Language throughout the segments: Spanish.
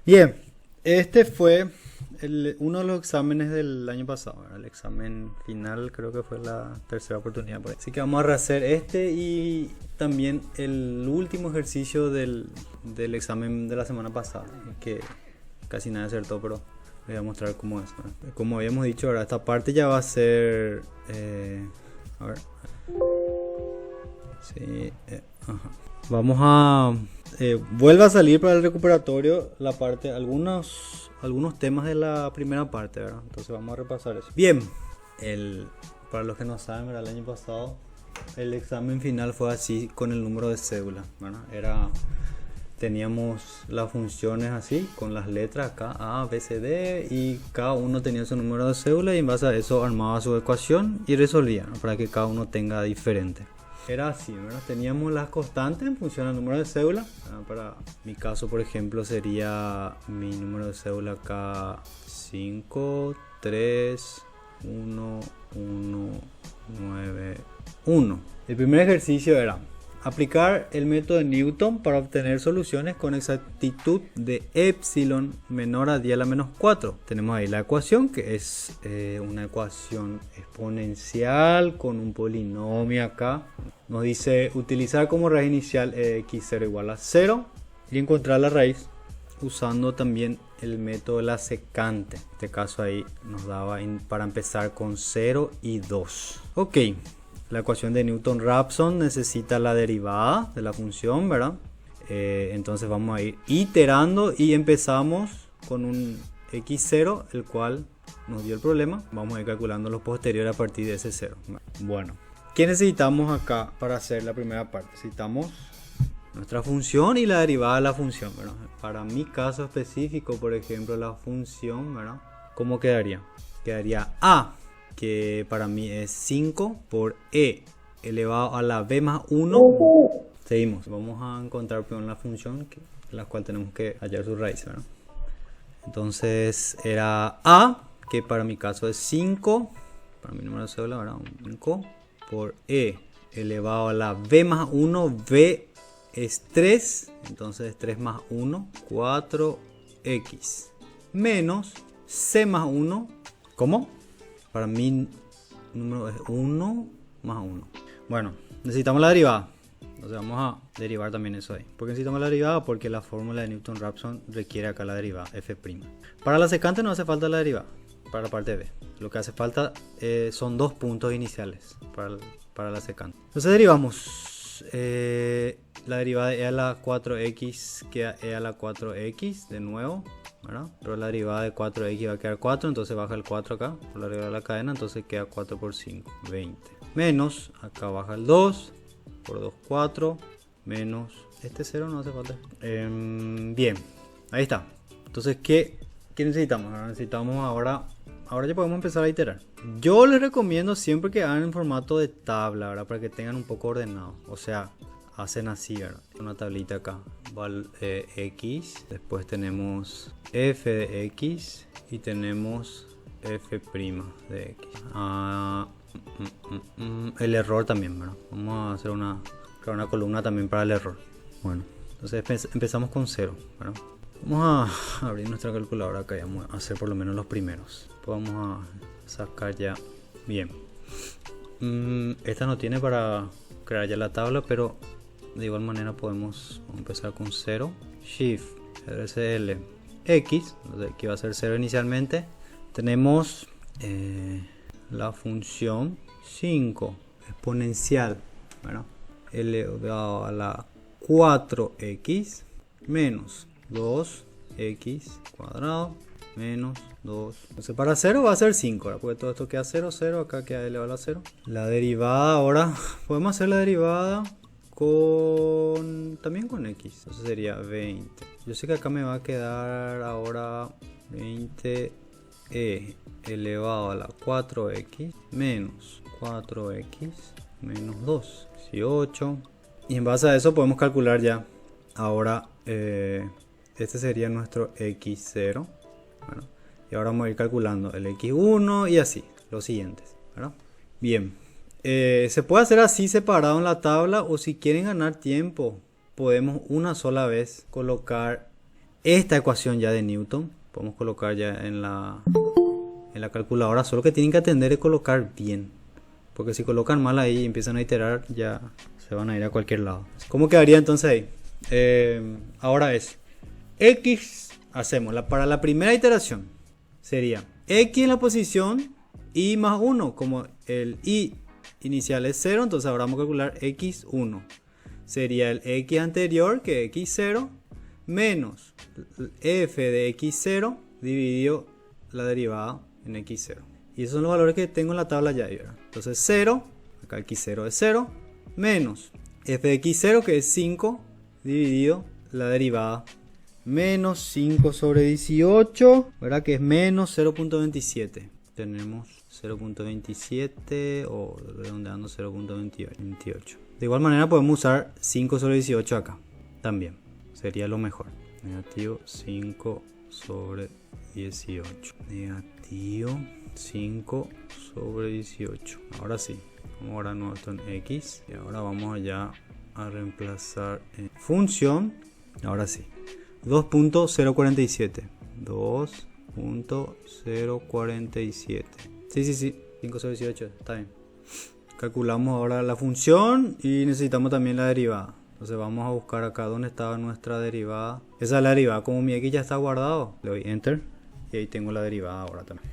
Bien, este fue uno de los exámenes del año pasado, ¿verdad? El examen final creo que fue la tercera oportunidad por ahí. Así que vamos a rehacer este y también el último ejercicio del examen de la semana pasada, que casi nadie acertó, pero les voy a mostrar cómo es, ¿verdad? Como habíamos dicho, ahora esta parte ya va a ser... a ver. Sí, ajá. Vamos a... vuelve a salir para el recuperatorio la parte, algunos temas de la primera parte, ¿verdad? Entonces vamos a repasar eso. Bien, para los que no saben, ¿verdad? El año pasado el examen final fue así con el número de cédula, ¿verdad? Teníamos las funciones así, con las letras acá, A, B, C, D, y cada uno tenía su número de cédula y en base a eso armaba su ecuación y resolvía, ¿no? Para que cada uno tenga diferente. Era así, ¿verdad? Teníamos las constantes en función al número de cédula. Para mi caso, por ejemplo, sería mi número de cédula acá 5, 3, 1, 1, 9, 1. El primer ejercicio era aplicar el método de Newton para obtener soluciones con exactitud de epsilon menor a 10 a la menos 4. Tenemos ahí la ecuación, que es una ecuación exponencial con un polinomio acá. Nos dice utilizar como raíz inicial x0 igual a 0 y encontrar la raíz usando también el método de la secante. En este caso ahí nos daba para empezar con 0 y 2. Ok. La ecuación de Newton-Raphson necesita la derivada de la función, ¿verdad? Entonces vamos a ir iterando y empezamos con un x0, el cual nos dio el problema. Vamos a ir calculando los posteriores a partir de ese 0. Bueno, ¿qué necesitamos acá para hacer la primera parte? Necesitamos nuestra función y la derivada de la función, ¿verdad? Para mi caso específico, por ejemplo, la función, ¿verdad? ¿Cómo quedaría? Quedaría a, que para mí es 5 por e elevado a la b más 1. Seguimos, vamos a encontrar primero la función, la cual tenemos que hallar su raíz, ¿verdad? Entonces era a, que para mi caso es 5, para mi número de cédula, ¿verdad? 5 por e elevado a la b más 1, b es 3, entonces 3 más 1, 4x, menos c más 1, ¿cómo? Para mi número es 1 más 1. Bueno, necesitamos la derivada. Entonces vamos a derivar también eso ahí. ¿Por qué necesitamos la derivada? Porque la fórmula de Newton-Raphson requiere acá la derivada, f'. Para la secante no hace falta la derivada, para la parte B. Lo que hace falta son dos puntos iniciales para la secante. Entonces derivamos la derivada de e a la 4x queda e a la 4x de nuevo, ¿verdad? Pero la derivada de 4x va a quedar 4, entonces baja el 4 acá por la derivada de la cadena, entonces queda 4 por 5, 20. Menos, acá baja el 2, por 2, 4, menos, este 0 no hace falta. Bien, ahí está. Entonces, ¿qué necesitamos? Necesitamos ahora ya podemos empezar a iterar. Yo les recomiendo siempre que hagan en formato de tabla, ¿verdad? Para que tengan un poco ordenado. O sea, hacen así, ¿verdad? Una tablita acá. X, después tenemos f de x y tenemos f' de x. El error también, ¿verdad? Vamos a hacer crear una columna también para el error. Bueno, entonces empezamos con 0, ¿verdad? Vamos a abrir nuestra calculadora acá y vamos a hacer por lo menos los primeros. Después vamos a sacar ya. Bien. Esta no tiene para crear ya la tabla, pero de igual manera podemos empezar con 0. Shift, RCL, X, que va a ser 0 inicialmente. Tenemos la función 5 exponencial, ¿verdad? Elevado a la 4x menos 2x cuadrado menos 2. Entonces para 0 va a ser 5, ¿verdad? Porque todo esto queda 0, 0, acá queda elevado a 0. La derivada ahora, podemos hacer la derivada también con x. Entonces sería 20. Yo sé que acá me va a quedar ahora 20e elevado a la 4x menos 4x menos 2, 18. Y en base a eso podemos calcular ya ahora este sería nuestro x0, ¿verdad? Y ahora vamos a ir calculando el x1 y así, los siguientes, ¿verdad? Bien, se puede hacer así separado en la tabla, o si quieren ganar tiempo podemos una sola vez colocar esta ecuación ya de Newton. Podemos colocar ya en la calculadora. Solo que tienen que atender de colocar bien. Porque si colocan mal ahí y empiezan a iterar, ya se van a ir a cualquier lado. ¿Cómo quedaría entonces ahí? Ahora es X. Hacemos para la primera iteración. Sería X en la posición y más 1. Como el Y inicial es 0, entonces ahora vamos a calcular X1. Sería el X anterior, que es X0, menos f de X0 dividido la derivada en X0. Y esos son los valores que tengo en la tabla ya. Entonces 0, acá X0 es 0, menos f de X0, que es 5, dividido la derivada. Menos 5 sobre 18, ¿verdad? Que es menos 0.27. Tenemos 0.27 o redondeando 0.28. De igual manera podemos usar 5 sobre 18 acá. También sería lo mejor. Negativo 5 sobre 18. Negativo 5 sobre 18. Ahora sí. Vamos a guardar nuestro en X. Y ahora vamos allá a reemplazar en función. Ahora sí. 2.047. 2.047. Sí. 5 sobre 18. Está bien. Calculamos ahora la función y necesitamos también la derivada. Entonces vamos a buscar acá donde estaba nuestra derivada. Esa es la derivada. Como mi X ya está guardado, le doy Enter. Y ahí tengo la derivada ahora también.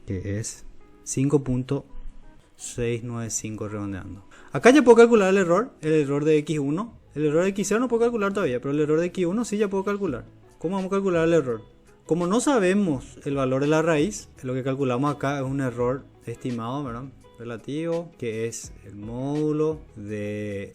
Que es 5.695 redondeando. Acá ya puedo calcular el error de X1. El error de X0 no puedo calcular todavía, pero el error de X1 sí ya puedo calcular. ¿Cómo vamos a calcular el error? Como no sabemos el valor de la raíz, lo que calculamos acá es un error estimado, ¿verdad? Relativo, que es el módulo de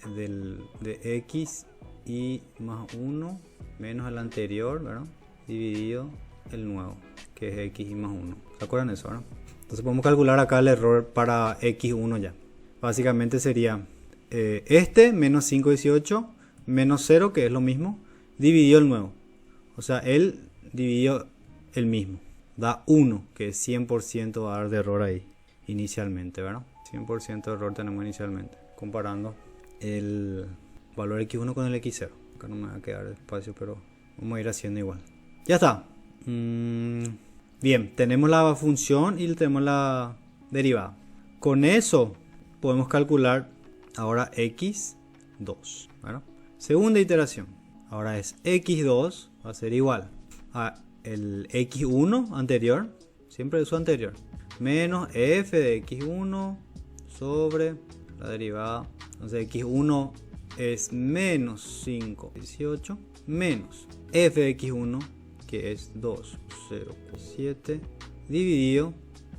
X y más 1 menos el anterior, ¿verdad? Dividido el nuevo, que es X y más 1. ¿Se acuerdan de eso, verdad? Entonces podemos calcular acá el error para X1 ya. Básicamente sería menos 518 menos 0, que es lo mismo, dividido el nuevo. O sea, él dividió el mismo. Da 1, que es 100% va a dar de error ahí inicialmente, ¿verdad? 100% de error tenemos inicialmente. Comparando el valor X1 con el X0. Acá no me va a quedar espacio, pero vamos a ir haciendo igual. Ya está. Bien, tenemos la función y tenemos la derivada. Con eso podemos calcular ahora X2, ¿verdad? Segunda iteración. Ahora es X2 va a ser igual a el X1 anterior, siempre su anterior, menos f de X1 sobre la derivada. Entonces X1 es menos 518 menos f de X1, que es 2,047 dividido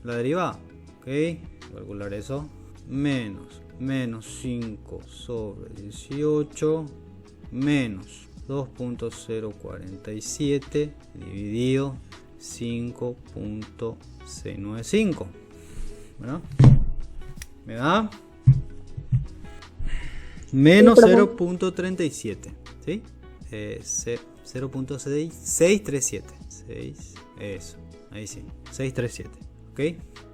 la derivada. Ok, calcular eso. Menos 5 sobre 18 menos 2.047 dividido 5.695, ¿verdad? Me da menos 0.37, ¿sí? 0.637. Eso, ahí sí, 637. ¿Ok?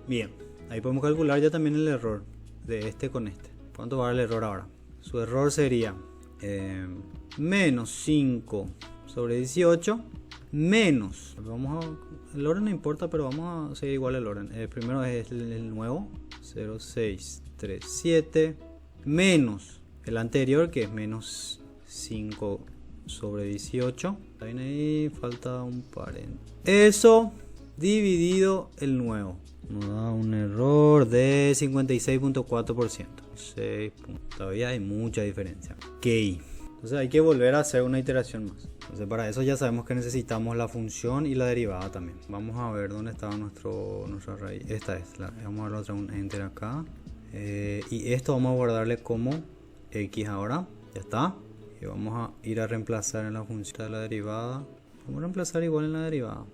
Bien, ahí podemos calcular ya también el error de este con este. ¿Cuánto va a dar el error ahora? Su error sería menos 5 sobre 18 menos, el orden no importa, pero vamos a seguir igual el orden. Primero es el nuevo, 0,637 menos el anterior, que es menos 5 sobre 18. Ahí falta un paréntesis. Eso dividido el nuevo. Nos da un error de 56.4%. Todavía hay mucha diferencia. Ok. Entonces hay que volver a hacer una iteración más. Entonces para eso ya sabemos que necesitamos la función y la derivada también. Vamos a ver dónde estaba nuestra raíz. Esta es. Vamos a darle otra un enter acá. Y esto vamos a guardarle como X ahora. Ya está. Y vamos a ir a reemplazar en la función de la derivada. Vamos a reemplazar igual en la derivada.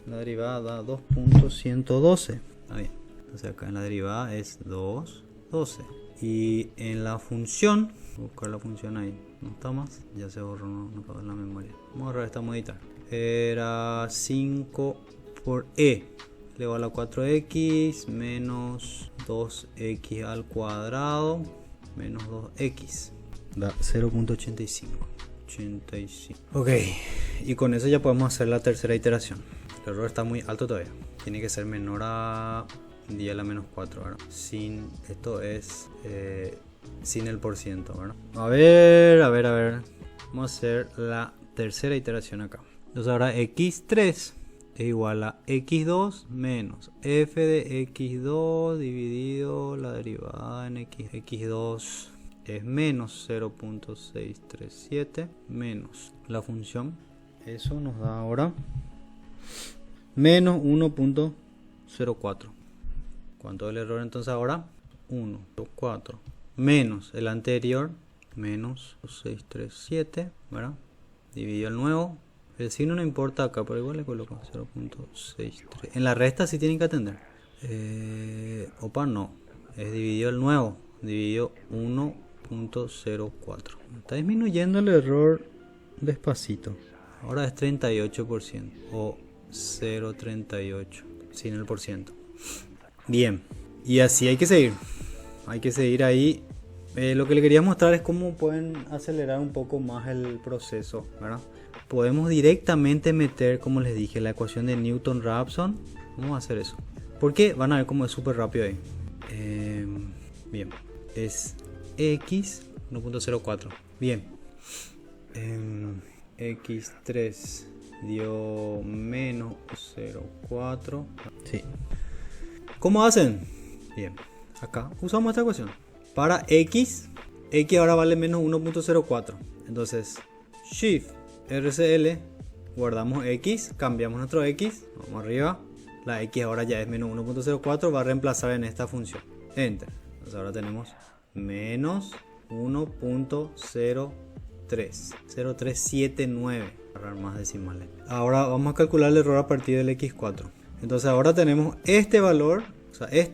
La derivada da 2.112. Está bien. Entonces acá en la derivada es 2.12. Y en la función, voy a buscar la función ahí. No está más. Ya se borró, no quedó en la memoria. Vamos a borrar esta moditar. Era 5 por E. Elevado a la 4x menos 2x al cuadrado menos 2x. Da 0.85. 85. Ok, y con eso ya podemos hacer la tercera iteración. El error está muy alto todavía. Tiene que ser menor a 10 a la menos 4, ¿verdad? Esto es sin el por ciento, ¿verdad? A ver. Vamos a hacer la tercera iteración acá. Entonces ahora x3 es igual a x2 menos f de x2 dividido la derivada en x. x2 es menos 0.637 menos la función. Eso nos da ahora menos 1.04. ¿Cuánto es el error entonces ahora? 1.4 menos el anterior, menos 637, ¿verdad? Dividido el nuevo. El signo no importa acá, pero igual le coloco 0.63. En la resta sí tienen que atender. No. Es dividido el nuevo. Dividido 1.04. Está disminuyendo el error despacito. Ahora es 38% o 0.38 sin el por ciento. Bien. Y así hay que seguir. Hay que seguir ahí. Lo que le quería mostrar es cómo pueden acelerar un poco más el proceso, ¿verdad? Podemos directamente meter, como les dije, la ecuación de Newton-Raphson. Vamos a hacer eso. Porque van a ver cómo es súper rápido ahí. Bien. Es x 1.04. Bien. X3 dio menos 0.4. Sí. ¿Cómo hacen? Bien. Acá usamos esta ecuación. Para x ahora vale menos 1.04. Entonces, Shift RCL, guardamos x, cambiamos nuestro x, vamos arriba. La x ahora ya es menos 1.04, va a reemplazar en esta función. Enter. Entonces ahora tenemos menos 0.0379. Agarrar más decimales. Ahora vamos a calcular el error a partir del x4. Entonces ahora tenemos este valor, o sea, vamos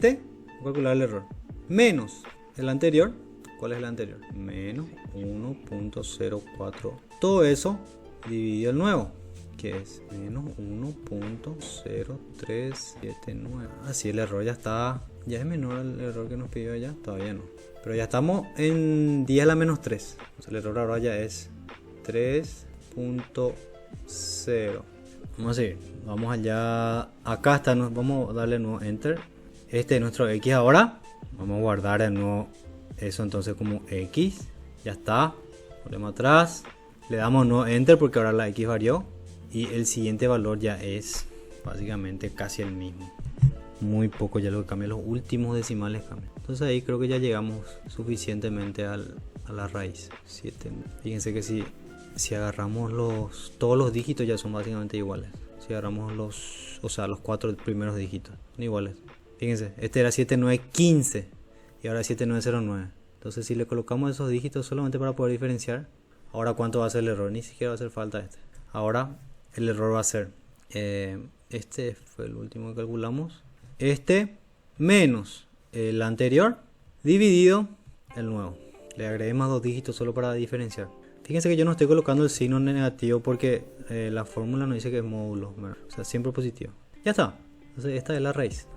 a calcular el error. Menos el anterior. ¿Cuál es el anterior? Menos 1.04. Todo eso dividido el nuevo, que es menos 1.0379. Así el error ya está. Ya es menor el error que nos pidió allá. Todavía no. Pero ya estamos en 10 a la menos 3. Entonces el error ahora ya es 3.0. Vamos a seguir. Vamos allá. Acá está. Vamos a darle nuevo enter. Este es nuestro x ahora. Vamos a guardar de nuevo eso entonces como x. Ya está. Volvemos atrás. Le damos no enter porque ahora la x varió. Y el siguiente valor ya es básicamente casi el mismo. Muy poco ya lo que cambia. Los últimos decimales cambian. Entonces ahí creo que ya llegamos suficientemente a la raíz. 7. Fíjense que si agarramos todos los dígitos ya son básicamente iguales. Si agarramos los 4 primeros dígitos. Son iguales. Fíjense, este era 7915 y ahora 7909. Entonces si le colocamos esos dígitos solamente para poder diferenciar, ahora cuánto va a ser el error, ni siquiera va a hacer falta este. Ahora el error va a ser, este fue el último que calculamos, este menos el anterior dividido el nuevo. Le agregué más 2 dígitos solo para diferenciar. Fíjense que yo no estoy colocando el signo negativo porque la fórmula nos dice que es módulo, o sea, siempre positivo. Ya está. Entonces esta es la raíz.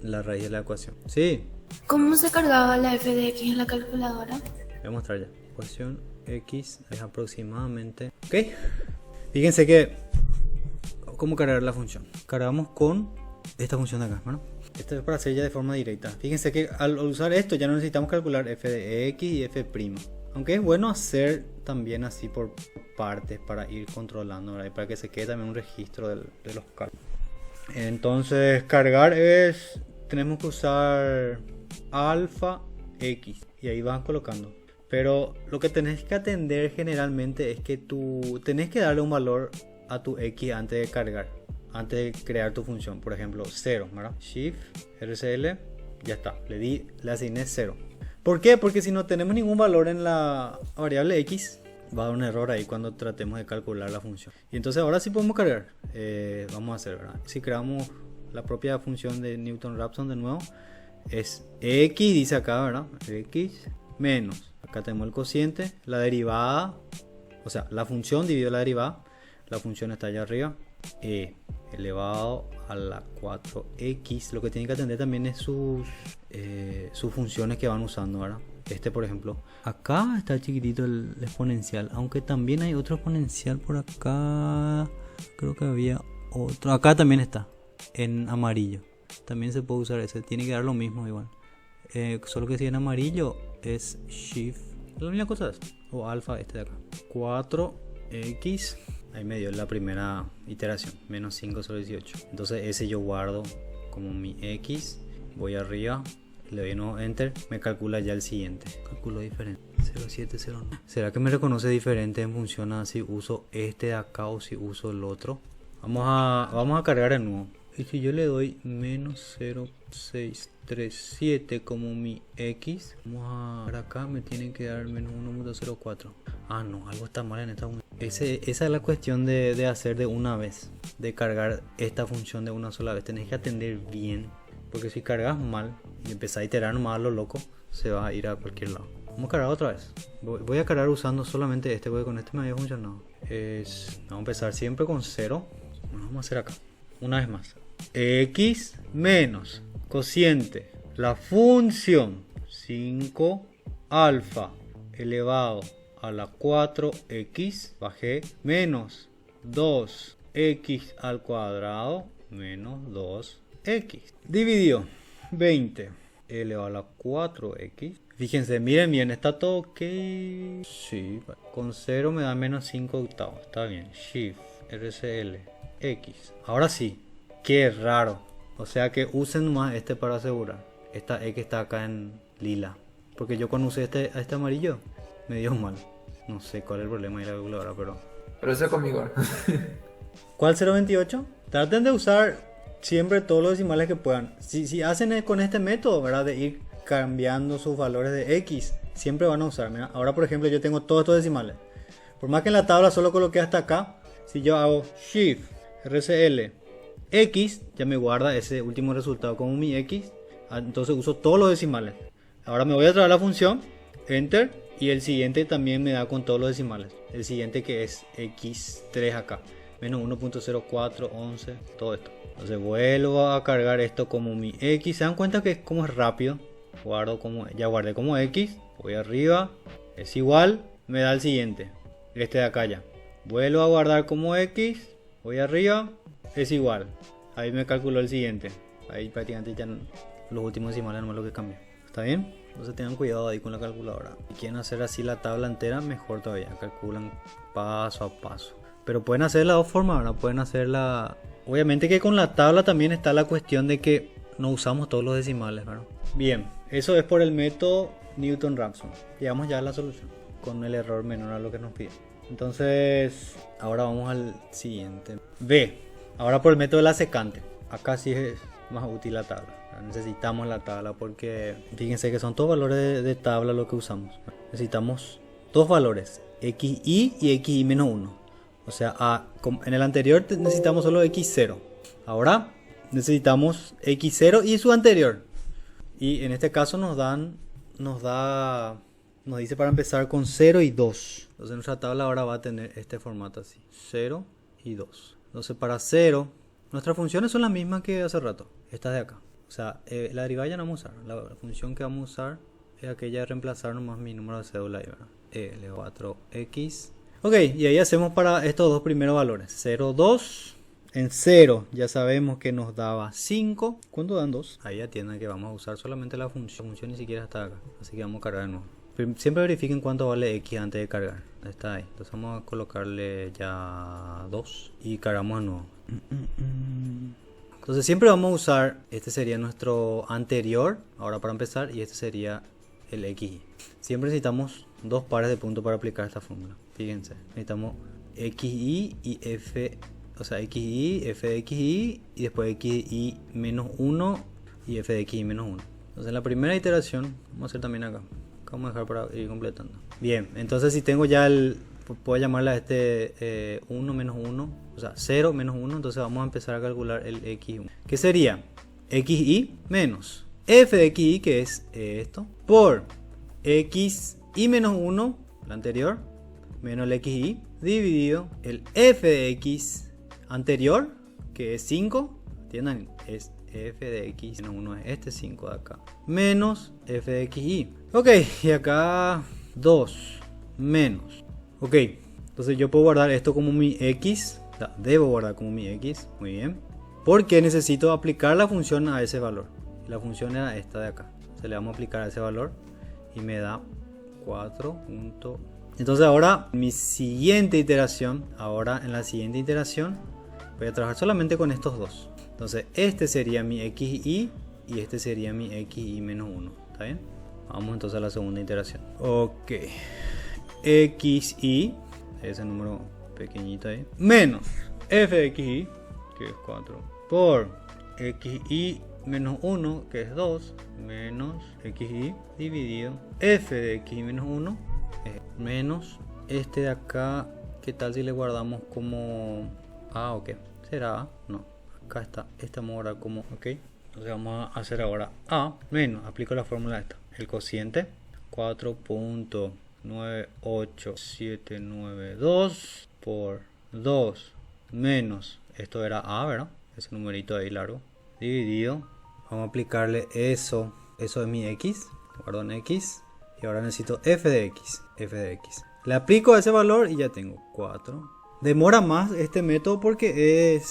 La raíz de la ecuación. Sí. ¿Cómo se cargaba la f de x en la calculadora? Voy a mostrar ya. Ecuación x es aproximadamente. Ok. Fíjense que cómo cargar la función. Cargamos con esta función de acá, ¿no? Esto es para hacer ya de forma directa. Fíjense que al usar esto ya no necesitamos calcular f de x y f'. Aunque es bueno hacer también así por partes para ir controlando, ¿verdad? Y para que se quede también un registro de los cálculos. Entonces cargar tenemos que usar alfa x y ahí van colocando, pero lo que tenés que atender generalmente es que tú tenés que darle un valor a tu x antes de cargar, antes de crear tu función. Por ejemplo 0, ¿verdad? Shift RCL, ya está, le asigné 0. ¿Por qué? Porque si no tenemos ningún valor en la variable x, va a dar un error ahí cuando tratemos de calcular la función. Y entonces ahora sí podemos cargar. Vamos a hacer, ¿verdad? Si creamos la propia función de Newton-Raphson de nuevo, es x, dice acá, ¿verdad? X menos, acá tenemos el cociente, la derivada, o sea, la función dividido la derivada, la función está allá arriba, elevado a la 4x. Lo que tienen que atender también es sus funciones que van usando, ¿verdad? Este, por ejemplo, acá está chiquitito el exponencial, aunque también hay otro exponencial por acá. Creo que había otro. Acá también está, en amarillo. También se puede usar ese, tiene que dar lo mismo igual. Solo que si en amarillo es shift, la misma cosa es, o alfa este de acá. 4x, ahí me dio la primera iteración, menos 5 sobre 18. Entonces ese yo guardo como mi x, voy arriba, le doy nuevo enter, me calcula ya el siguiente. Calculo diferente, 0709. ¿Será que me reconoce diferente en función a si uso este de acá o si uso el otro? Vamos a cargar de nuevo. Y si yo le doy menos 0,637 como mi x, vamos a ver acá, me tiene que dar menos 1,04. Ah, no, algo está mal en esta función. Esa es la cuestión de hacer de una vez, de cargar esta función de una sola vez. Tenés que atender bien, porque si cargas mal y empezás a iterar nomás a lo loco, se va a ir a cualquier lado. Vamos a cargar otra vez. Voy a cargar usando solamente este, porque con este me había funcionado. Vamos a empezar siempre con 0. Bueno, vamos a hacer acá. Una vez más. X menos cociente. La función 5 alfa elevado a la 4x, bajé, menos 2x al cuadrado menos 2x. Dividió 20 elevado a la 4x. Fíjense, miren bien, está todo ok. Sí, con 0 me da menos 5 octavos. Está bien. Shift, RCL, X. Ahora sí, qué raro. O sea que usen más este para asegurar. Esta X está acá en lila. Porque yo cuando usé este amarillo, me dio mal. No sé cuál es el problema de la calculadora, Pero eso conmigo. ¿Cuál 028? Traten de usar siempre todos los decimales que puedan. Si hacen con este método, ¿verdad? De ir cambiando sus valores de X, siempre van a usar. Mira, ahora por ejemplo yo tengo todos estos decimales. Por más que en la tabla solo coloqué hasta acá, si yo hago Shift, RCL, X, ya me guarda ese último resultado como mi X. Entonces uso todos los decimales. Ahora me voy a traer la función, Enter, y el siguiente también me da con todos los decimales. El siguiente que es X3 acá, menos 1.0411, todo esto. Entonces vuelvo a cargar esto como mi X. ¿Se dan cuenta que como es rápido? Ya guardé como X, voy arriba, es igual, me da el siguiente, este de acá ya. Vuelvo a guardar como X, voy arriba, es igual. Ahí me calculó el siguiente. Ahí prácticamente ya los últimos decimales no es lo que cambió. ¿Está bien? Entonces tengan cuidado ahí con la calculadora. Si quieren hacer así la tabla entera, mejor todavía. Calculan paso a paso. Pero pueden hacer las dos formas, ¿verdad? Pueden hacerla... Obviamente que con la tabla también está la cuestión de que no usamos todos los decimales, ¿verdad? Bien, eso es por el método Newton-Raphson. Llegamos ya a la solución con el error menor a lo que nos pide. Entonces, ahora vamos al siguiente. B. Ahora por el método de la secante. Acá sí es más útil la tabla. Necesitamos la tabla porque fíjense que son todos valores de tabla lo que usamos. Necesitamos dos valores, xy y xy menos 1. O sea, en el anterior necesitamos solo x0. Ahora necesitamos x0 y su anterior. Y en este caso nos dice para empezar con 0 y 2. Entonces nuestra tabla ahora va a tener este formato así, 0 y 2. Entonces para 0, nuestras funciones son las mismas que hace rato, estas de acá. O sea, la derivada ya no vamos a usar. La función que vamos a usar es aquella de reemplazar nomás mi número de cédula ahí, ¿verdad? L4x. Ok, y ahí hacemos para estos dos primeros valores. 0, 2. En 0 ya sabemos que nos daba 5. ¿Cuánto dan 2? Ahí atienden que vamos a usar solamente la función. La función ni siquiera está acá. Así que vamos a cargar de nuevo. Siempre verifiquen cuánto vale x antes de cargar. Está ahí. Entonces vamos a colocarle ya 2. Y cargamos de nuevo. Entonces siempre vamos a usar, este sería nuestro anterior, ahora para empezar, y este sería el xy. Siempre necesitamos dos pares de puntos para aplicar esta fórmula. Fíjense, necesitamos xy y f, o sea xy, f de xy, y después xy menos 1 y f de xy menos 1. Entonces en la primera iteración, vamos a hacer también acá. Vamos a dejar para ir completando. Bien, entonces si tengo ya puedo llamarle a este 1 menos 1, o sea 0 menos 1, entonces vamos a empezar a calcular el x1. ¿Qué sería? Xy menos f de xy, que es esto, por xy menos 1, la anterior, menos el xy, dividido el f de x anterior, que es 5, entiendan, es f de x menos 1 es este 5 de acá, menos f de xy. Ok, y acá 2 menos. Ok, entonces yo puedo guardar esto como mi x, debo guardar como mi x, muy bien, porque necesito aplicar la función a ese valor. La función era esta de acá, se le vamos a aplicar a ese valor y me da 4. Entonces ahora en la siguiente iteración voy a trabajar solamente con estos dos. Entonces este sería mi xy y este sería mi xy menos 1. ¿Está bien? Vamos entonces a la segunda iteración. Ok. Xy, ese número pequeñito ahí, menos f de xy, que es 4, por xy menos 1, que es 2, menos xy dividido f de xy menos 1, menos este de acá. ¿Qué tal si le guardamos como a o qué? ¿Será a? No, acá está, este vamos a guardar como ok. Entonces vamos a hacer ahora a menos, aplico la fórmula esta, el cociente 4.98792 por 2 menos, esto era a, ¿verdad? Ese numerito ahí largo, dividido, vamos a aplicarle eso es mi x, guardo en x, y ahora necesito f de x, le aplico ese valor y ya tengo 4. Demora más este método porque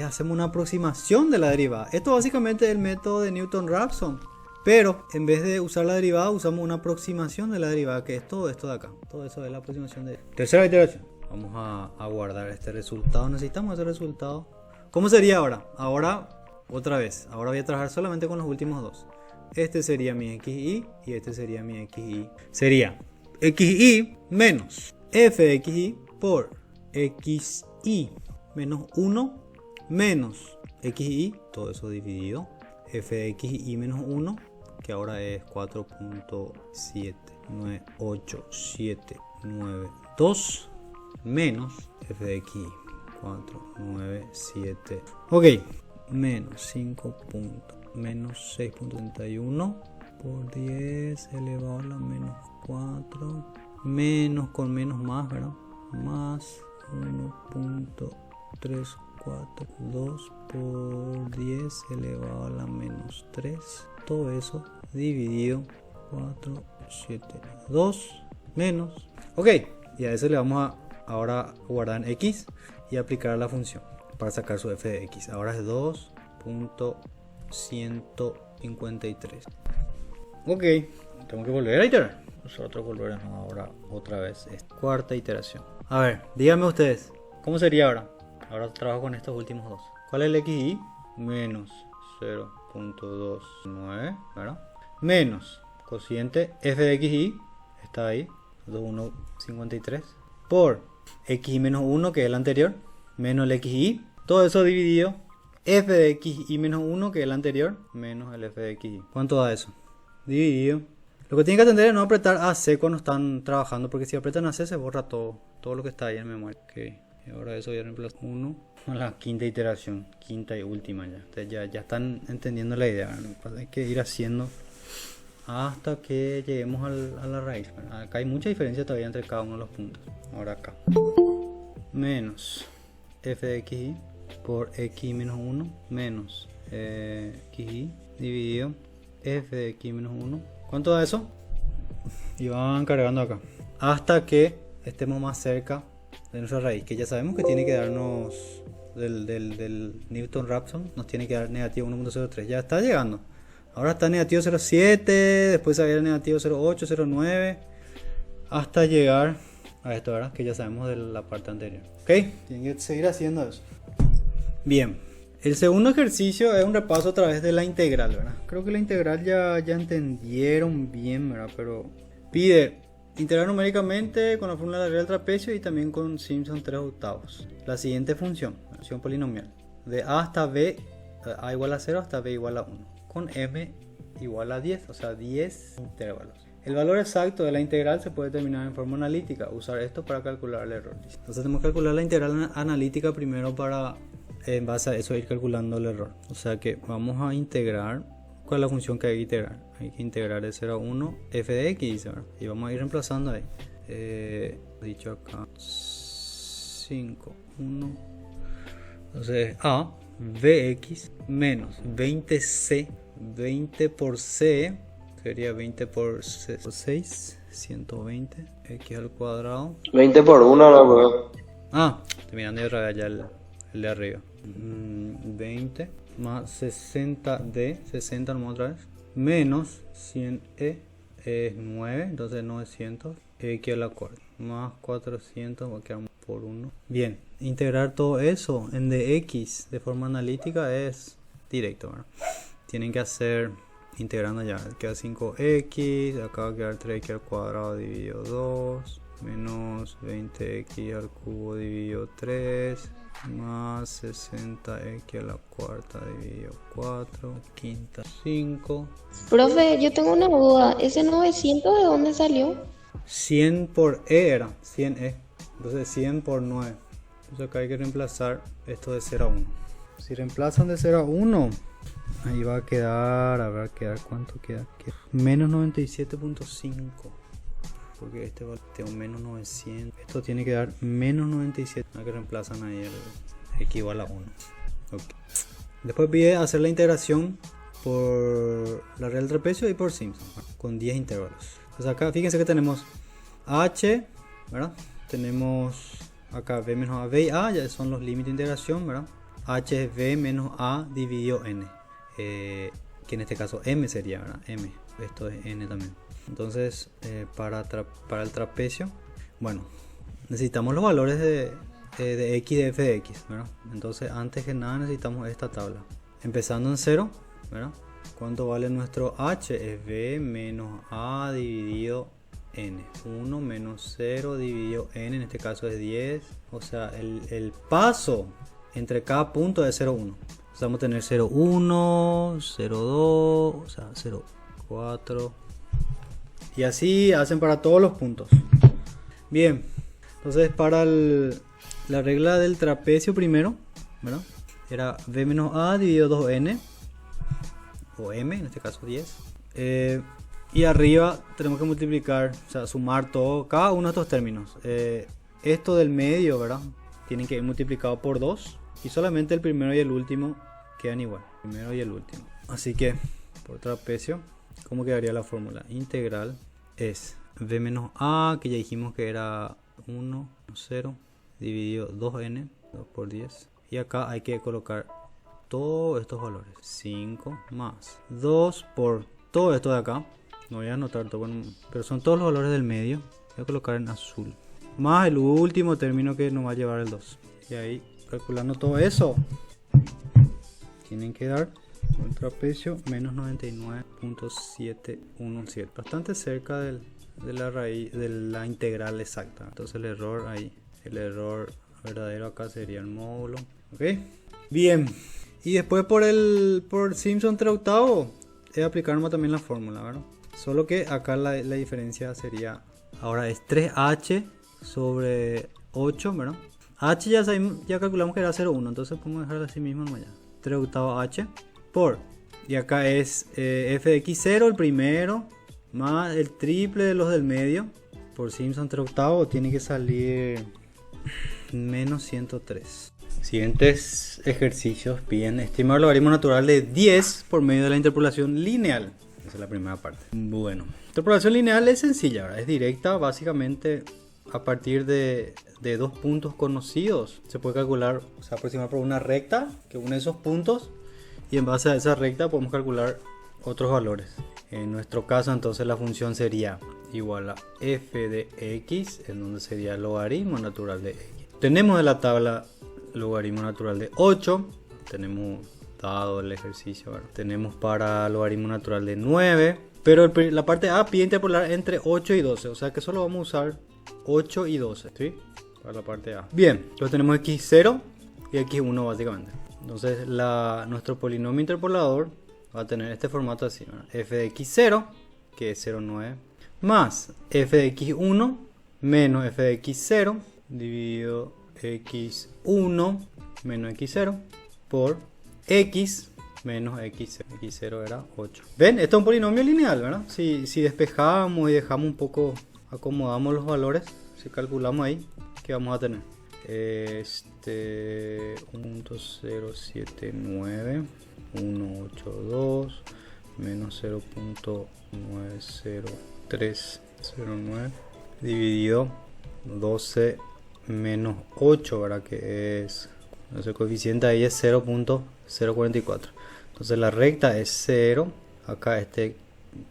hacemos una aproximación de la derivada. Esto básicamente es el método de Newton-Raphson, pero en vez de usar la derivada usamos una aproximación de la derivada, que es todo esto de acá. Todo eso es la aproximación de tercera iteración. Vamos a guardar este resultado. Necesitamos ese resultado. ¿Cómo sería ahora? Ahora otra vez. Ahora voy a trabajar solamente con los últimos dos. Este sería mi xy y este sería mi xy. Sería xy menos f de xy por xy menos 1 menos xy, todo eso dividido, f de xy menos 1, que ahora es 4.798792 menos f de xy 497, ok, menos 5 menos 6.31 por 10 elevado a la menos 4, menos con menos más, ¿verdad? Más 1.342 por 10 elevado a la menos 3, todo eso dividido 472 menos, ok, y a eso le vamos a ahora guardar en x y aplicar la función para sacar su f de x. Ahora es 2.153. ok, tengo que volver a iterar. Nosotros volveremos ahora otra vez, cuarta iteración. A ver, díganme ustedes, ¿cómo sería ahora? Ahora trabajo con estos últimos dos. ¿Cuál es el xy? Menos 0.29, ¿verdad? Menos cociente f de xy, está ahí, 2.153, por xy menos 1, que es el anterior, menos el xy, todo eso dividido, f de xy menos 1, que es el anterior, menos el f de xy. ¿Cuánto da eso? Dividido. Lo que tienen que atender es no apretar AC cuando están trabajando, porque si apretan AC se borra todo lo que está ahí en memoria. Ok, y ahora eso voy a reemplazar 1 a la quinta iteración, quinta y última ya. Ustedes ya están entendiendo la idea, ¿no? Hay que ir haciendo hasta que lleguemos a la raíz. Acá hay mucha diferencia todavía entre cada uno de los puntos. Ahora acá. Menos f de xy por xy menos 1 menos xy dividido f de xy menos 1. ¿Cuánto da eso? Y van cargando acá hasta que estemos más cerca de nuestra raíz, que ya sabemos que tiene que darnos del Newton-Raphson, nos tiene que dar negativo 1.03. Ya está llegando. Ahora está negativo 0.7, después se va a ir negativo 0.8, 0.9, hasta llegar a esto, ¿verdad? Que ya sabemos de la parte anterior. Ok, tienen que seguir haciendo eso. Bien. El segundo ejercicio es un repaso a través de la integral, ¿verdad? Creo que la integral ya entendieron bien, ¿verdad? Pero pide integrar numéricamente con la fórmula de la regla del trapecio y también con Simpson 3/8. La siguiente función polinomial, de a hasta b, a igual a 0 hasta b igual a 1, con m igual a 10, o sea 10 intervalos. El valor exacto de la integral se puede determinar en forma analítica. Usar esto para calcular el error. Entonces tenemos que calcular la integral analítica primero para... en base a eso ir calculando el error. O sea que vamos a integrar. ¿Cuál es la función que hay que integrar? Hay que integrar de 0 a 1 f de x, ¿verdad? Y vamos a ir reemplazando ahí. Dicho acá 5, 1. Entonces a Vx menos 20c. 20 por c sería 20 por 6, 120. X al cuadrado. 20 por 1, no, bro. Ah, terminando de otra vez ya el de arriba. 20 más 60d, 60 nomás otra vez, menos 100e es 9, entonces 900, x a la cuarta, más 400, va a quedar por 1. Bien, integrar todo eso en dx de forma analítica es directo, ¿verdad? Tienen que hacer, integrando ya, queda 5x, acá va a quedar 3x al cuadrado dividido 2, menos 20x al cubo dividido 3, más 60x a la cuarta dividido 4, quinta 5. Profe, yo tengo una duda. ¿Ese 900 de dónde salió? 100 por e era, 100e. Entonces 100 por 9. Entonces acá hay que reemplazar esto de 0 a 1. Si reemplazan de 0 a 1, ahí va a quedar, ¿cuánto queda? Menos 97.5. Porque este va a tener menos 900. Esto tiene que dar menos 97. No que reemplazan ahí el x igual a 1. Okay. Después pide hacer la integración por la regla del trapecio y por Simpson, con 10 intervalos. Entonces acá fíjense que tenemos h, ¿verdad? Tenemos acá b menos a, b y a, ya son los límites de integración, ¿verdad? H es b menos a dividido n. Que en este caso m sería, ¿verdad? M. Esto es n también. Entonces, para el trapecio, bueno, necesitamos los valores de x de f de x, ¿verdad? Entonces, antes que nada necesitamos esta tabla. Empezando en 0, ¿verdad? ¿Cuánto vale nuestro h? Es b menos a dividido n. 1 menos 0 dividido n, en este caso es 10. O sea, el paso entre cada punto es 0, 1. O sea, vamos a tener 0, 1, 0, 2, o sea, 0, 4... Y así hacen para todos los puntos. Bien, entonces para la regla del trapecio primero, ¿verdad? Era b menos a dividido 2n, o m, en este caso 10. Y arriba tenemos que multiplicar, o sea, sumar todo, cada uno de estos términos. Esto del medio, ¿verdad? Tienen que ir multiplicado por 2. Y solamente el primero y el último quedan igual. Primero y el último. Así que, por trapecio, ¿cómo quedaría la fórmula? Integral es b menos a, que ya dijimos que era 1, 0, dividido 2n, 2 por 10. Y acá hay que colocar todos estos valores. 5 más 2 por todo esto de acá. No voy a anotar todo, bueno, pero son todos los valores del medio. Voy a colocar en azul. Más el último término que nos va a llevar el 2. Y ahí, calculando todo eso, tienen que dar el trapecio menos 99.717, bastante cerca de la raíz de la integral exacta. Entonces el error ahí, el error verdadero acá sería el módulo. Ok, bien. Y después por Simpson 3/8 es aplicar también la fórmula, ¿verdad? Solo que acá la diferencia sería, ahora es 3h sobre 8, ¿verdad? H ya calculamos que era 0,1, entonces podemos dejarlo así mismo nomás ya. 3/8 h por, y acá es f de x0 el primero más el triple de los del medio por Simpson 3/8 tiene que salir menos 103. Siguientes ejercicios piden estimar el logaritmo natural de 10 por medio de la interpolación lineal. Esa es la primera parte. Bueno, interpolación lineal es sencilla, ¿verdad? Es directa, básicamente a partir de dos puntos conocidos se puede calcular, o sea, aproximar por una recta que une esos puntos. Y en base a esa recta podemos calcular otros valores. En nuestro caso entonces la función sería igual a f de x, en donde sería el logaritmo natural de x. Tenemos en la tabla logaritmo natural de 8. Tenemos dado el ejercicio, ¿verdad? Tenemos para logaritmo natural de 9. Pero la parte A pide interpolar entre 8 y 12. O sea que solo vamos a usar 8 y 12, ¿sí? Para la parte A. Bien, entonces tenemos x0 y x1 básicamente. Entonces nuestro polinomio interpolador va a tener este formato así, ¿verdad? F de x0, que es 0,9, más f de x1 menos f de x0 dividido x1 menos x0 por x menos x0. X0 era 8. ¿Ven? Esto es un polinomio lineal, ¿verdad? Si despejamos y dejamos un poco, acomodamos los valores, si calculamos ahí, ¿qué vamos a tener? este 1.079 182 menos 0.90309 dividido 12 menos 8, ¿verdad? Que es, el coeficiente ahí es 0.044. Entonces la recta es 0, acá este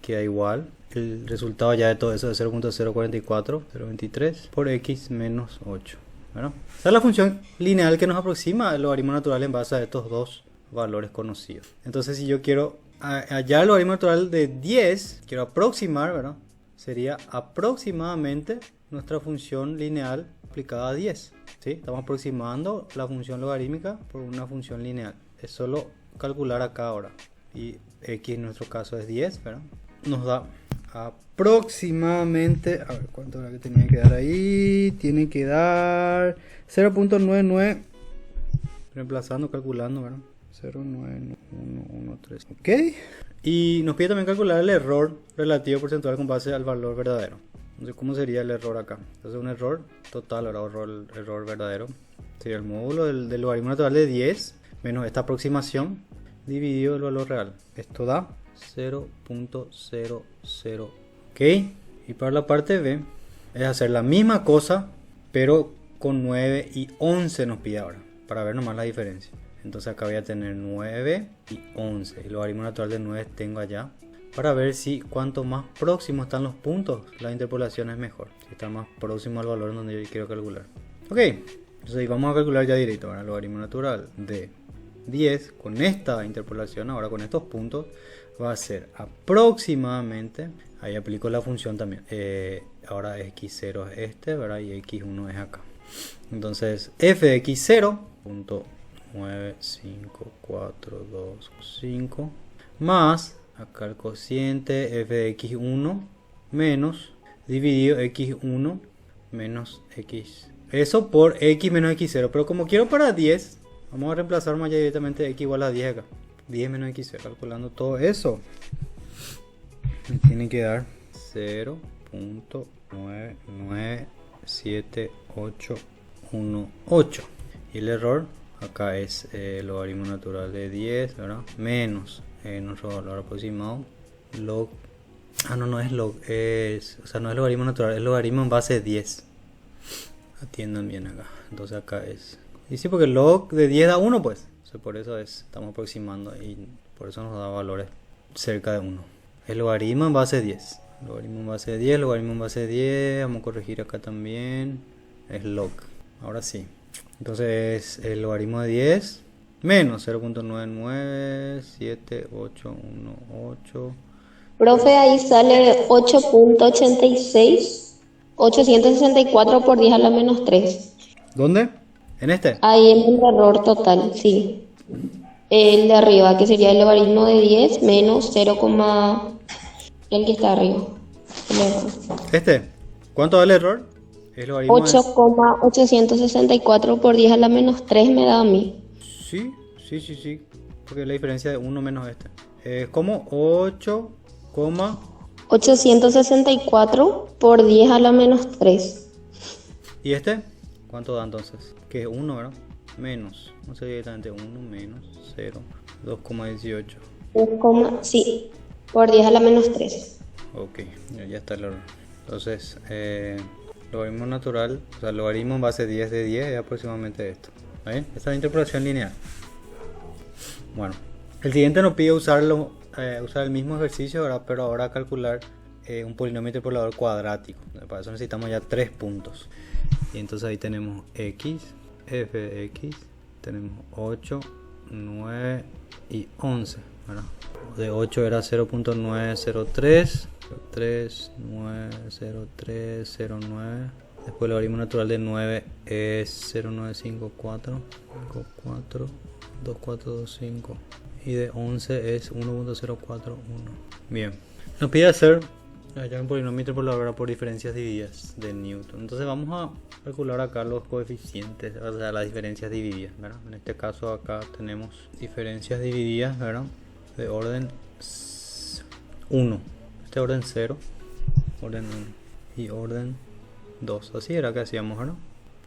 queda igual. El resultado ya de todo eso es 0.044, 0.23 por x menos 8. ¿Verdad? Esa es la función lineal que nos aproxima el logaritmo natural en base a estos dos valores conocidos. Entonces si yo quiero hallar el logaritmo natural de 10, quiero aproximar, ¿verdad? Sería aproximadamente nuestra función lineal aplicada a 10. ¿Sí? Estamos aproximando la función logarítmica por una función lineal. Es solo calcular acá ahora. Y x en nuestro caso es 10, ¿verdad? Nos da aproximadamente, a ver cuánto era que tenía que dar ahí. Tiene que dar 0.99, reemplazando, calculando, ¿verdad? 0.91113. Ok. Y nos pide también calcular el error relativo porcentual con base al valor verdadero. Entonces, ¿cómo sería el error acá? Entonces, un error total, ahora error verdadero. Sería el módulo del logaritmo natural de 10 menos esta aproximación dividido el valor real. Esto da 0.00. Ok. Y para la parte B es hacer la misma cosa, pero con 9 y 11 nos pide ahora, para ver nomás la diferencia. Entonces acá voy a tener 9 y 11. El logaritmo natural de 9 tengo allá. Para ver si cuanto más próximo están los puntos, la interpolación es mejor. Si está más próximo al valor donde yo quiero calcular. Ok, entonces vamos a calcular ya directo. Ahora el logaritmo natural de 10 con esta interpolación, ahora con estos puntos, va a ser aproximadamente. Ahí aplico la función también. Ahora x0 es este, ¿verdad? Y x1 es acá. Entonces f de x0, punto 95425 más acá el cociente f de x1 menos dividido x1 menos x, eso por x menos x0, pero como quiero para 10 vamos a reemplazar más ya directamente x igual a 10 acá, 10 menos x0, calculando todo eso me tiene que dar 0.9978818 y el error acá es el logaritmo natural de 10, ¿verdad? Menos nuestro valor aproximado log. No es log, o sea, no es logaritmo natural, es logaritmo en base de 10. Atiendan bien acá. Entonces acá es. Y sí, porque log de 10 da 1, pues. O sea, por eso estamos aproximando y por eso nos da valores cerca de 1. Es logaritmo en base de 10. Logaritmo en base de 10, logaritmo en base de 10. Vamos a corregir acá también. Es log. Ahora sí. Entonces el logaritmo de 10 menos 0.9978818. Profe, ahí sale 8.86, 864 por 10 a la menos 3. ¿Dónde? ¿En este? Ahí en el error total, sí. El de arriba, que sería el logaritmo de 10 menos 0, el que está arriba. El error. ¿Este? ¿Cuánto da el error? El logaritmo 8,864 por 10 a la menos 3 me da a mí. Sí. Porque es la diferencia de 1 menos este. ¿Cómo? 864 por 10 a la menos 3. ¿Y este? ¿Cuánto da entonces? Que es 1, ¿verdad? Menos. No sé directamente 1 menos 0. 2,18. Sí, por 10 a la menos 3. Ok, ya está el error. Entonces, logaritmo natural, o sea, logaritmo en base 10 de 10 es aproximadamente esto. ¿Está bien? Esta es la interpolación lineal. Bueno, el siguiente nos pide usar el mismo ejercicio, ¿verdad? Pero ahora calcular un polinomio interpolador cuadrático. Para eso necesitamos ya 3 puntos. Y entonces ahí tenemos x, f de x, tenemos 8, 9 y 11, ¿verdad? De 8 era 0.903, 90309. Después el logaritmo natural de 9 es 0.954, 2425. Y de 11 es 1.041. Bien. Nos pide hacer ya un polinomio interpolador por diferencias divididas de Newton. Entonces vamos a calcular acá los coeficientes, o sea, las diferencias divididas, ¿verdad? En este caso acá tenemos diferencias divididas, ¿verdad? De orden 1. Este orden 0, orden 1 y orden 2. Así era que hacíamos, ¿verdad?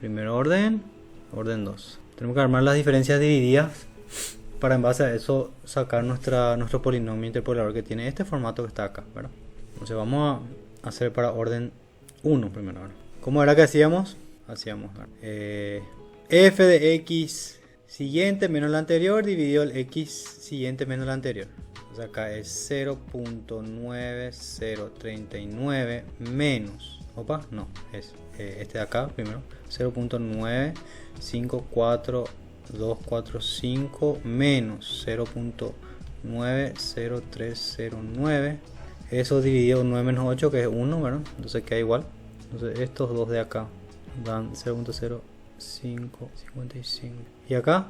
Primer orden, orden 2. Tenemos que armar las diferencias divididas para en base a eso sacar nuestro polinomio interpolador que tiene este formato que está acá, ¿verdad? Entonces vamos a hacer para orden 1 primero, ¿verdad? ¿Cómo era que hacíamos? F de x siguiente menos la anterior dividido el x siguiente menos la anterior. Entonces acá es 0.9039 menos, es este de acá primero, 0.954245 menos 0.90309. Eso dividido 9 menos 8 que es 1, ¿verdad? Entonces queda igual. Entonces estos dos de acá dan 0.0555. Y acá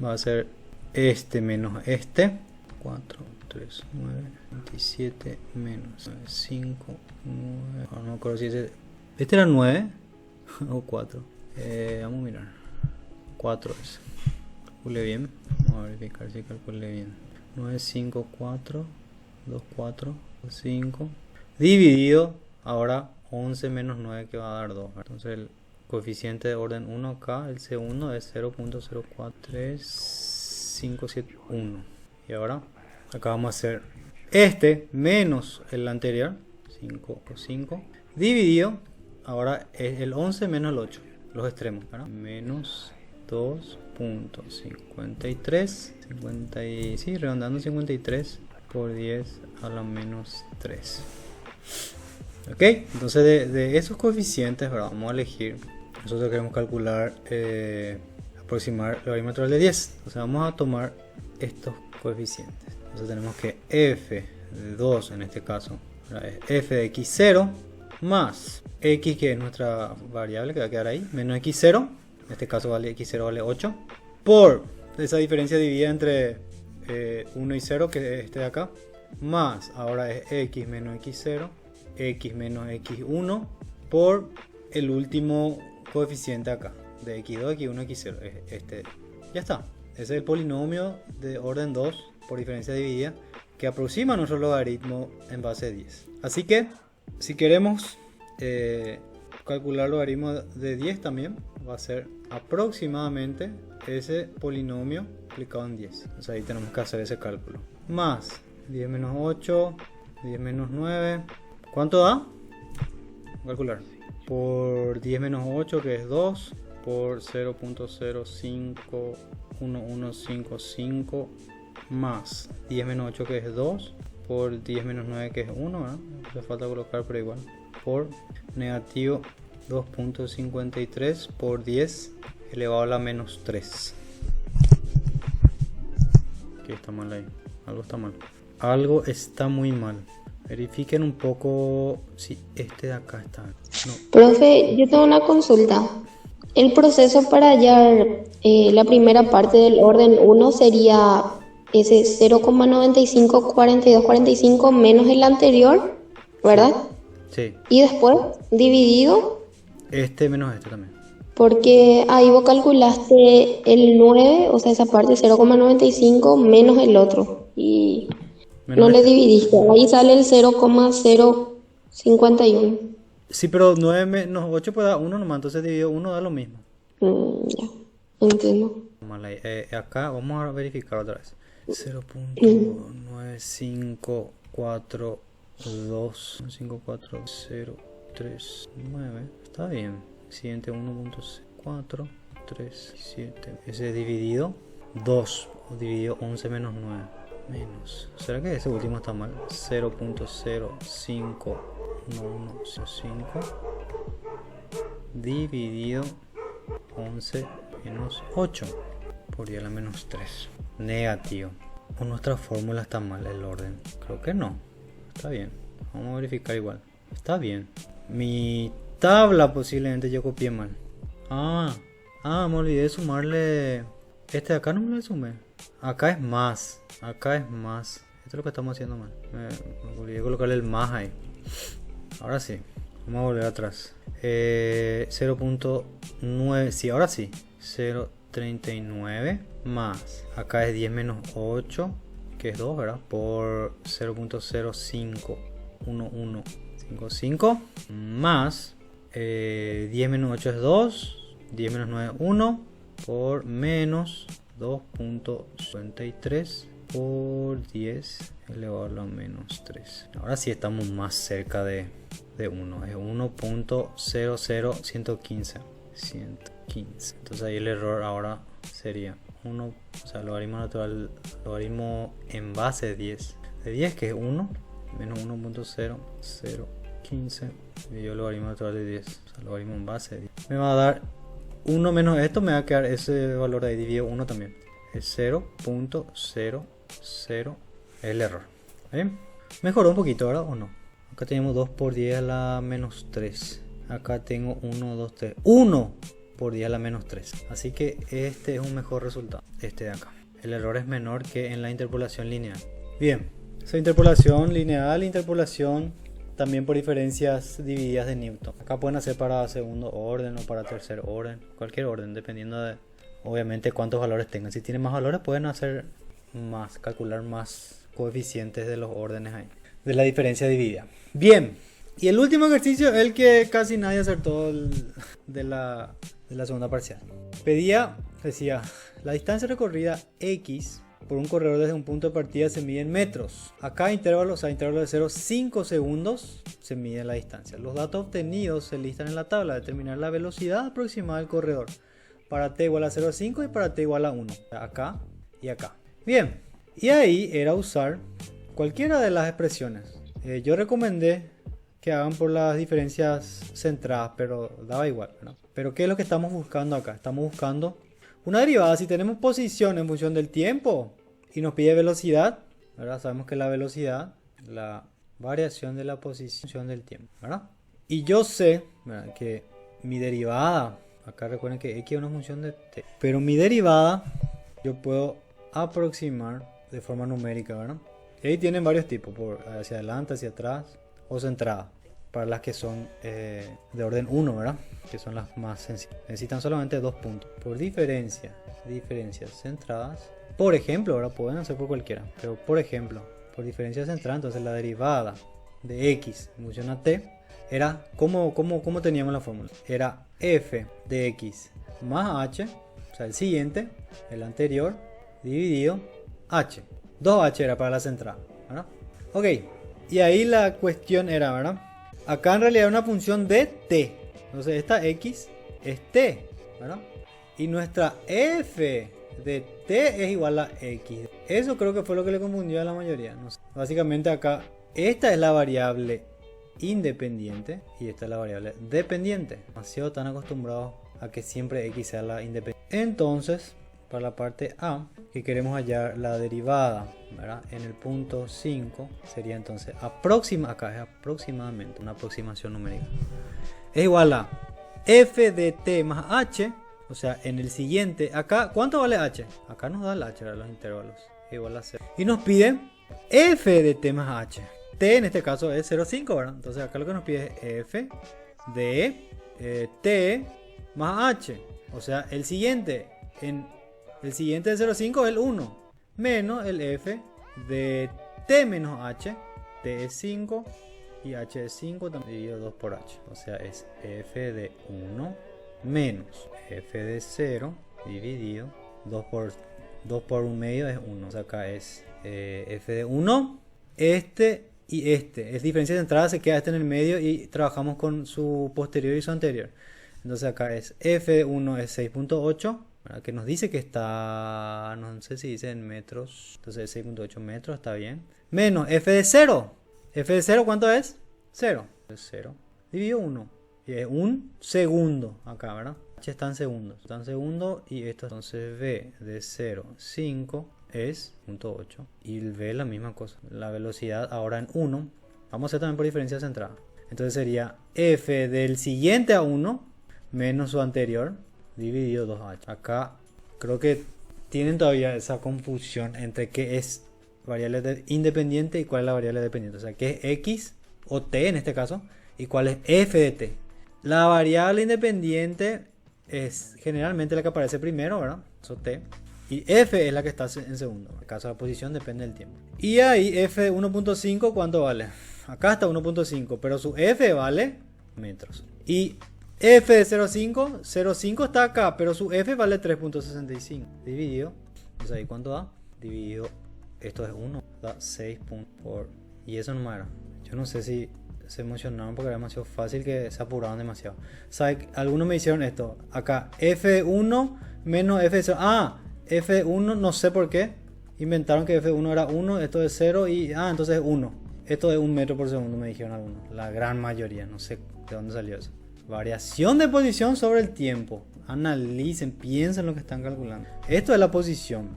va a ser este menos este. 4, 3, 9, 27 menos 5, 9. No me acuerdo si este era 9 o 4. Vamos a mirar. 4 es. Calcule bien. Vamos a verificar si calcule bien. 9, 5, 4, 2, 4, 5. Dividido ahora 11 menos 9 que va a dar 2. Entonces el coeficiente de orden 1 acá, el segundo es 0.043571. Y ahora acá vamos a hacer este menos el anterior, 5 por 5, dividido, ahora es el 11 menos el 8, los extremos, ¿verdad? Menos 2.53, sí, redondando 53 por 10 a la menos 3. Ok, entonces de esos coeficientes, ¿verdad? Vamos a elegir, nosotros queremos calcular, aproximar el logaritmo natural de 10. Entonces vamos a tomar estos coeficientes. Entonces tenemos que f de 2 en este caso, ¿verdad? Es f de x0 más x, que es nuestra variable que va a quedar ahí, menos x0, en este caso x0 vale 8, por esa diferencia dividida entre 1 y 0, que es este de acá, más ahora es x menos x0, x menos x1 por el último coeficiente acá, de x2, x1, x0, es este. Ya está. Ese es el polinomio de orden 2 por diferencia dividida que aproxima nuestro logaritmo en base 10. Así que si queremos calcular el logaritmo de 10 también va a ser aproximadamente ese polinomio aplicado en 10. Entonces ahí tenemos que hacer ese cálculo. Más 10 menos 8, 10 menos 9. ¿Cuánto da? Calcular. Por 10 menos 8 que es 2, por 0.051155 más 10 menos 8 que es 2, por 10 menos 9 que es 1, ¿verdad? Le falta colocar pero igual, por negativo 2.53 por 10 elevado a la menos 3. ¿Qué está mal ahí? Algo está mal. Algo está muy mal. Verifiquen un poco si este de acá está. No. Profe, yo tengo una consulta. El proceso para hallar la primera parte del orden 1 sería ese 0,954245 menos el anterior, ¿verdad? Sí. Y después dividido. Este menos este también. Porque ahí vos calculaste el 9, o sea, esa parte 0,95 menos el otro. Y Menos no le este. dividiste. Ahí sale el 0,051. Sí, pero 9 menos 8 puede dar 1 nomás, entonces dividido 1 da lo mismo. Ya, entiendo. Mal ahí. Acá vamos a verificar otra vez. 0.954254039. Está bien. Siguiente 1.437. Ese dividido 2. O dividido 11 menos 9. Menos. ¿Será que ese último está mal? 0.051105 dividido 11 menos 8 por 10 a la menos 3. Negativo. O nuestra fórmula está mal el orden. Creo que no. Está bien. Vamos a verificar igual. Está bien. Mi tabla posiblemente yo copié mal. Me olvidé de sumarle. Este de acá no me lo sumé. Acá es más. Acá es más. Esto es lo que estamos haciendo mal. Me olvidé de colocarle el más ahí. Ahora sí. Vamos a volver atrás. 0.9. Sí, ahora sí. 0.39 más. Acá es 10 menos 8. Que es 2, ¿verdad? Por 0.051155. Más. 10 menos 8 es 2. 10 menos 9 es 1. por menos 2.53 por 10 elevado a la menos 3. Ahora sí estamos más cerca de 1. Es 1.00115. 115. Entonces ahí el error ahora sería 1, o sea, logaritmo natural, logaritmo en base de 10. De 10 que es 1, menos 1.0015 dividido el logaritmo natural de 10. O sea, logaritmo en base de 10. Me va a dar 1 menos esto, me va a quedar ese valor de ahí dividido 1 también. Es 0.00 es el error. ¿Bien? Mejoró un poquito, ¿verdad? ¿O no? Acá tenemos 2 por 10 a la menos 3. Acá tengo 1, 2, 3. 1 por 10 a la menos 3. Así que este es un mejor resultado. Este de acá. El error es menor que en la interpolación lineal. Bien. Esa interpolación lineal, interpolación también por diferencias divididas de Newton. Acá pueden hacer para segundo orden o para tercer orden. Cualquier orden, dependiendo de, obviamente, cuántos valores tengan. Si tienen más valores, pueden hacer más, calcular más coeficientes de los órdenes ahí, de la diferencia dividida. Bien, y el último ejercicio es el que casi nadie acertó de la segunda parcial. Decía, la distancia recorrida X por un corredor desde un punto de partida se mide en metros. Acá intervalo, o sea, intervalo de 0 a 5 segundos se mide la distancia. Los datos obtenidos se listan en la tabla. Determinar la velocidad aproximada del corredor para t igual a 0 a 5 y para t igual a 1. Acá y acá. Bien, y ahí era usar cualquiera de las expresiones. Yo recomendé que hagan por las diferencias centradas, pero daba igual, ¿no? Pero ¿qué es lo que estamos buscando acá? Estamos buscando una derivada. Si tenemos posición en función del tiempo y nos pide velocidad, ¿verdad? Sabemos que la velocidad, la variación de la posición del tiempo, ¿verdad? Y yo sé, ¿verdad?, que mi derivada, acá recuerden que x es una función de t, pero mi derivada yo puedo aproximar de forma numérica, ¿verdad? Y ahí tienen varios tipos, hacia adelante, hacia atrás o centrada, para las que son de orden 1, ¿verdad? Que son las más sencillas. Necesitan solamente 2 puntos. Por diferencias centradas, por ejemplo, ahora pueden hacer por cualquiera, pero por ejemplo, por diferencia centrada, entonces la derivada de x en función a t era, ¿cómo teníamos la fórmula? Era f de x más h, o sea, el siguiente, el anterior, dividido h. 2h era para la centrada, ¿verdad? Ok, y ahí la cuestión era, ¿verdad? Acá en realidad es una función de t. Entonces esta x es t, ¿verdad? Y nuestra f de t es igual a x. Eso creo que fue lo que le confundió a la mayoría. No sé. Básicamente acá, esta es la variable independiente y esta es la variable dependiente. Demasiado tan acostumbrados a que siempre x sea la independiente. Entonces, para la parte A, que queremos hallar la derivada, ¿verdad?, en el punto 5, sería entonces acá es aproximadamente una aproximación numérica. Es igual a f de t más h, o sea, en el siguiente, acá, ¿cuánto vale h? Acá nos da el h, ¿verdad?, los intervalos, es igual a 0. Y nos pide f de t más h. T en este caso es 0,5, ¿verdad? Entonces acá lo que nos pide es f de t más h. O sea, el siguiente de 0,5 es el 1. Menos el f de t menos h. T es 5 y h es 5 dividido 2 por h. O sea, es f de 1 menos f de 0 dividido 2 por 1 medio es 1. O sea, acá es f de 1. Y es diferencia de entrada, se queda en el medio y trabajamos con su posterior y su anterior. Entonces acá es f de 1 es 6.8, que nos dice que está, no sé si dice en metros, entonces 6.8 metros, está bien. Menos f de 0. F de 0, ¿cuánto es? 0. 0 dividido 1. Y es un segundo acá, ¿verdad? H está en segundos. Está en segundos y esto, entonces v de 0, 5 es 0.8 y el v la misma cosa. La velocidad ahora en 1. Vamos a hacer también por diferencia centrada. Entonces sería f del siguiente a 1 menos su anterior dividido 2h. Acá creo que tienen todavía esa confusión entre qué es variable independiente y cuál es la variable dependiente. O sea, qué es x o t en este caso y cuál es f de t. La variable independiente es generalmente la que aparece primero, ¿verdad? Eso t. Y f es la que está en segundo. En el caso de la posición depende del tiempo. Y ahí f de 1.5, ¿cuánto vale? Acá está 1.5, pero su f vale metros. Y F de 0,5, 0,5 está acá, pero su F vale 3.65. Dividido, o sea, ¿y cuánto da? Dividido, esto es 1, da 6.4. Y eso no era. Yo no sé si se emocionaron porque era demasiado fácil, que se apuraron demasiado. ¿Sabe? Algunos me hicieron esto. Acá, F1 menos F0. Ah, F1, no sé por qué. Inventaron que F1 era 1, esto es 0 y... Ah, entonces es 1. Esto es 1 metro por segundo, me dijeron algunos. La gran mayoría, no sé de dónde salió eso. Variación de posición sobre el tiempo. Analicen, piensen lo que están calculando. Esto es la posición.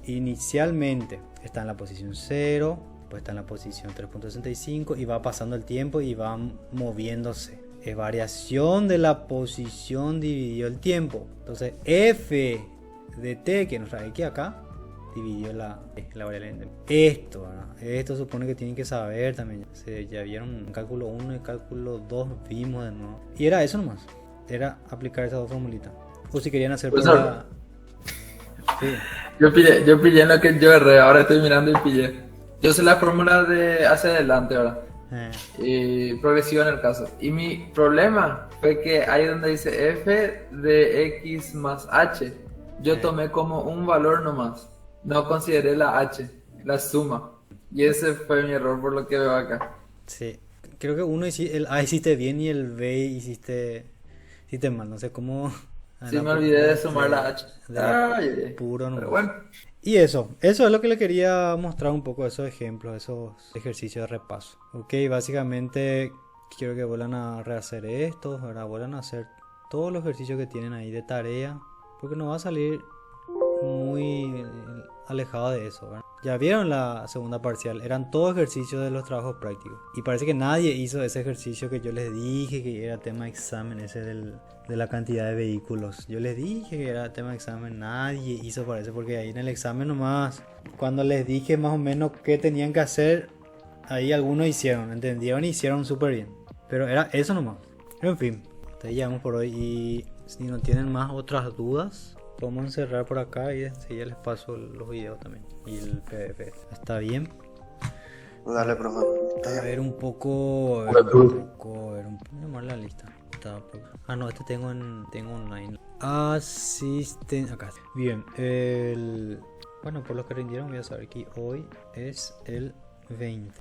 Inicialmente está en la posición 0, pues está en la posición 3.65 y va pasando el tiempo y va moviéndose. Es variación de la posición dividido el tiempo. Entonces F de t, que nos trae aquí acá, dividió la variable. Esto, ¿verdad? Esto supone que tienen que saber también. Ya vieron cálculo 1 y cálculo 2, vimos de nuevo. Y era eso nomás. Era aplicar esas dos formulitas. O si querían hacer Pues prueba... Sí. Yo pillé en lo que yo erré, ahora estoy mirando y pillé. Yo sé la fórmula de hacia adelante ahora. Y progresiva en el caso. Y mi problema fue que ahí donde dice f de x más h, yo tomé como un valor nomás. No consideré la h, la suma. Y ese fue mi error por lo que veo acá. Sí. Creo que el A hiciste bien y el B hiciste mal. No sé cómo... Sí, me olvidé de sumar la h. Puro nomás. Pero bueno. Y eso es lo que le quería mostrar un poco, esos ejemplos, esos ejercicios de repaso. Ok, básicamente quiero que vuelvan a rehacer estos, ¿verdad? Vuelvan a hacer todos los ejercicios que tienen ahí de tarea, porque no va a salir muy alejado de eso, ¿verdad? Ya vieron la segunda parcial, eran todos ejercicios de los trabajos prácticos. Y parece que nadie hizo ese ejercicio que yo les dije que era tema de examen, ese de la cantidad de vehículos. Yo les dije que era tema de examen, nadie hizo, parece, porque ahí en el examen nomás, cuando les dije más o menos qué tenían que hacer, ahí algunos hicieron, entendieron y hicieron súper bien. Pero era eso nomás. Pero en fin, hasta ahí llegamos por hoy. Y si no tienen más otras dudas, podemos encerrar por acá y enseguida les paso los videos también y el PDF. ¿Está bien? Dale, profe. A ver un poco, llamar la lista. Ah, no, este tengo online. Asisten, acá. Bien, bueno, por los que rindieron voy a saber que hoy es el 20.